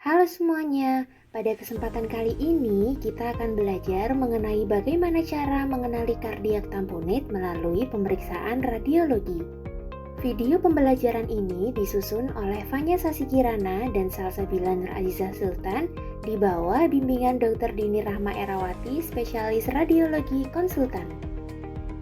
Halo semuanya, pada kesempatan kali ini kita akan belajar mengenai bagaimana cara mengenali kardiak tamponade melalui pemeriksaan radiologi. Video pembelajaran ini disusun oleh Fanya Sasikirana dan Salsabila Nur Azizah Sultan di bawah bimbingan Dr. Dini Rahma Erawati, spesialis radiologi konsultan.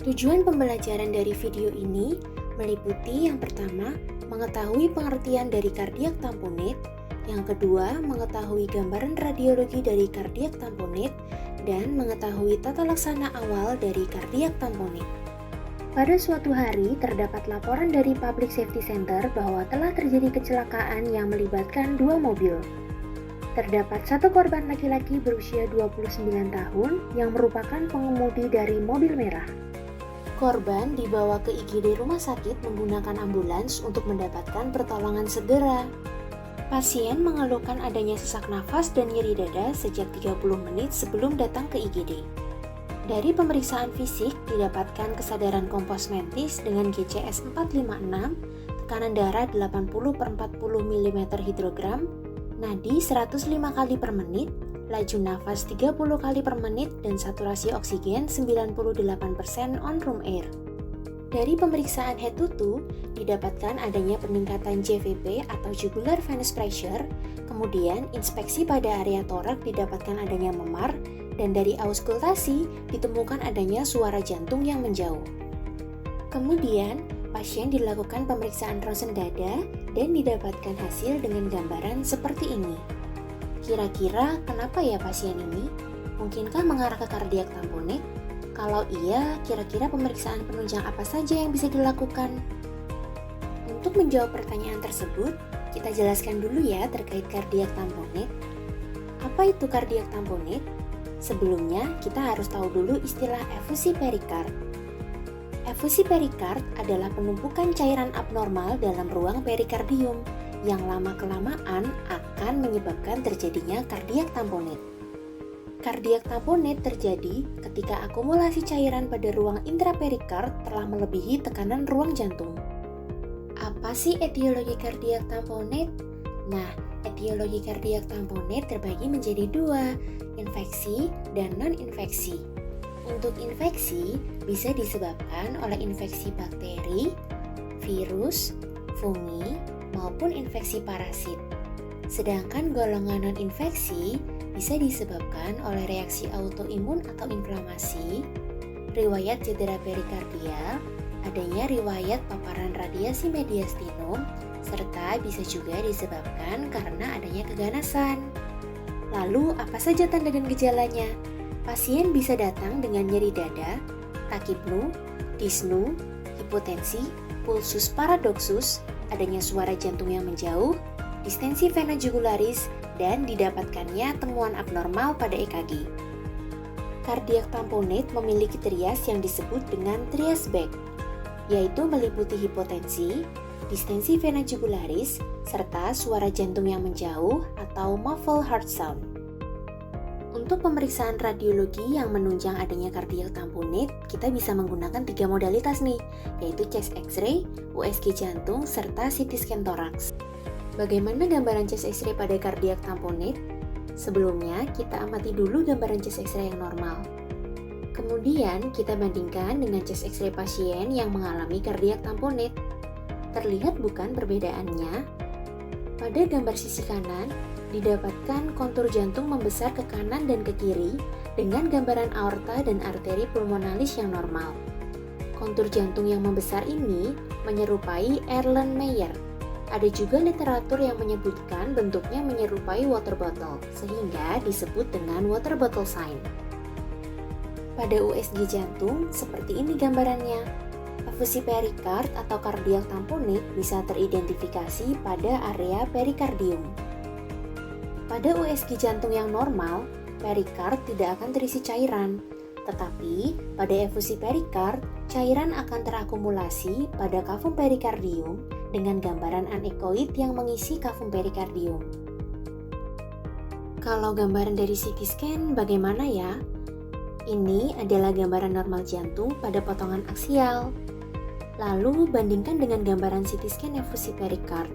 Tujuan pembelajaran dari video ini meliputi yang pertama, mengetahui pengertian dari kardiak tamponade, yang kedua, mengetahui gambaran radiologi dari kardiak tamponade, dan mengetahui tata laksana awal dari kardiak tamponade. Pada suatu hari, terdapat laporan dari Public Safety Center bahwa telah terjadi kecelakaan yang melibatkan dua mobil. Terdapat satu korban laki-laki berusia 29 tahun yang merupakan pengemudi dari mobil merah. Korban dibawa ke IGD rumah sakit menggunakan ambulans untuk mendapatkan pertolongan segera. Pasien mengeluhkan adanya sesak nafas dan nyeri dada sejak 30 menit sebelum datang ke IGD. Dari pemeriksaan fisik didapatkan kesadaran kompos mentis dengan GCS 456, tekanan darah 80/40 mm hidrogram, nadi 105 kali per menit, laju nafas 30 kali per menit, dan saturasi oksigen 98% on room air. Dari pemeriksaan head to toe, didapatkan adanya peningkatan JVP atau jugular venous pressure, kemudian inspeksi pada area torak didapatkan adanya memar, dan dari auskultasi ditemukan adanya suara jantung yang menjauh. Kemudian, pasien dilakukan pemeriksaan ronsen dada dan didapatkan hasil dengan gambaran seperti ini. Kira-kira kenapa ya pasien ini? Mungkinkah mengarah ke kardiak tamponade? Kalau iya, kira-kira pemeriksaan penunjang apa saja yang bisa dilakukan? Untuk menjawab pertanyaan tersebut, kita jelaskan dulu ya terkait kardiak tamponade. Apa itu kardiak tamponade? Sebelumnya, kita harus tahu dulu istilah efusi perikard. Efusi perikard adalah penumpukan cairan abnormal dalam ruang perikardium yang lama-kelamaan akan menyebabkan terjadinya kardiak tamponade. Kardiak tamponade terjadi ketika akumulasi cairan pada ruang intraperikard telah melebihi tekanan ruang jantung. Apa sih etiologi kardiak tamponade? Nah, etiologi kardiak tamponade terbagi menjadi dua, infeksi dan non-infeksi. Untuk infeksi bisa disebabkan oleh infeksi bakteri, virus, fungi, maupun infeksi parasit. Sedangkan golongan non-infeksi bisa disebabkan oleh reaksi autoimun atau inflamasi, riwayat cedera perikardia, adanya riwayat paparan radiasi mediastinum, serta bisa juga disebabkan karena adanya keganasan. Lalu, apa saja tanda dan gejalanya? Pasien bisa datang dengan nyeri dada, tachypnea, dyspnea, hipotensi, pulsus paradoxus, adanya suara jantung yang menjauh, distensi vena jugularis, dan didapatkannya temuan abnormal pada EKG. Kardiak tamponade memiliki trias yang disebut dengan trias Beck, yaitu meliputi hipotensi, distensi vena jugularis, serta suara jantung yang menjauh atau muffled heart sound. Untuk pemeriksaan radiologi yang menunjang adanya kardiak tamponade, kita bisa menggunakan 3 modalitas nih, yaitu chest X-ray, USG jantung, serta CT scan thorax. Bagaimana gambaran chest X-ray pada kardiak tamponade? Sebelumnya, kita amati dulu gambaran chest X-ray yang normal. Kemudian, kita bandingkan dengan chest X-ray pasien yang mengalami kardiak tamponade. Terlihat bukan perbedaannya? Pada gambar sisi kanan, didapatkan kontur jantung membesar ke kanan dan ke kiri dengan gambaran aorta dan arteri pulmonalis yang normal. Kontur jantung yang membesar ini menyerupai Erlenmeyer. Ada juga literatur yang menyebutkan bentuknya menyerupai water bottle, sehingga disebut dengan water bottle sign. Pada USG jantung, seperti ini gambarannya. Efusi perikard atau kardiak tamponade bisa teridentifikasi pada area perikardium. Pada USG jantung yang normal, perikard tidak akan terisi cairan, tetapi pada efusi perikard, cairan akan terakumulasi pada kafum perikardium dengan gambaran anekoid yang mengisi kafum perikardium. Kalau gambaran dari CT scan bagaimana ya? Ini adalah gambaran normal jantung pada potongan aksial. Lalu bandingkan dengan gambaran CT scan efusi perikard.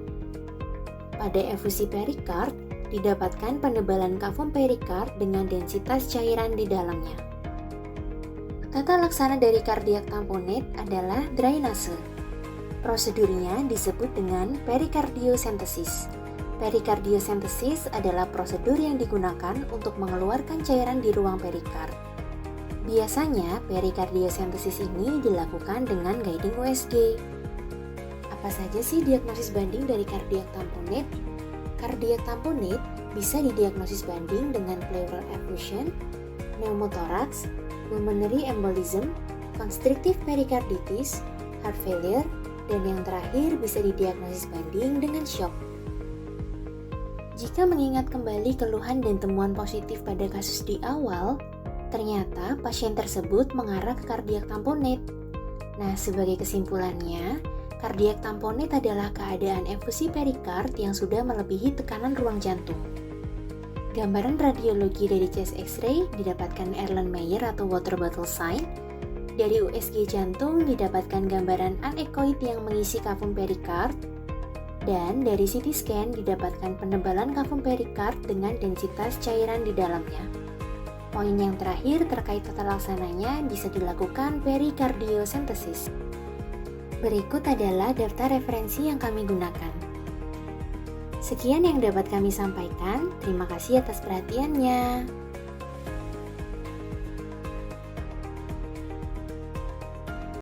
Pada efusi perikard, didapatkan penebalan kavum perikard dengan densitas cairan di dalamnya. Tata laksana dari kardiak tamponade adalah drainase. Prosedurnya disebut dengan perikardiosentesis. Perikardiosentesis adalah prosedur yang digunakan untuk mengeluarkan cairan di ruang perikard. Biasanya, perikardiosentesis ini dilakukan dengan guiding USG. Apa saja sih diagnosis banding dari kardiak tamponade? Kardiak tamponade bisa didiagnosis banding dengan pleural effusion, pneumothorax, pulmonary embolism, constrictive pericarditis, heart failure, dan yang terakhir bisa didiagnosis banding dengan shock. Jika mengingat kembali keluhan dan temuan positif pada kasus di awal, ternyata pasien tersebut mengarah ke kardiak tamponade. Nah, sebagai kesimpulannya, kardiak tamponade adalah keadaan infusi perikard yang sudah melebihi tekanan ruang jantung. Gambaran radiologi dari chest X-ray didapatkan Erlenmeyer atau water bottle sign. Dari USG jantung didapatkan gambaran anechoid yang mengisi kavum perikard. Dan dari CT scan didapatkan penebalan kavum perikard dengan densitas cairan di dalamnya. Poin yang terakhir terkait tata laksananya bisa dilakukan perikardiosentesis. Berikut adalah daftar referensi yang kami gunakan. Sekian yang dapat kami sampaikan, terima kasih atas perhatiannya.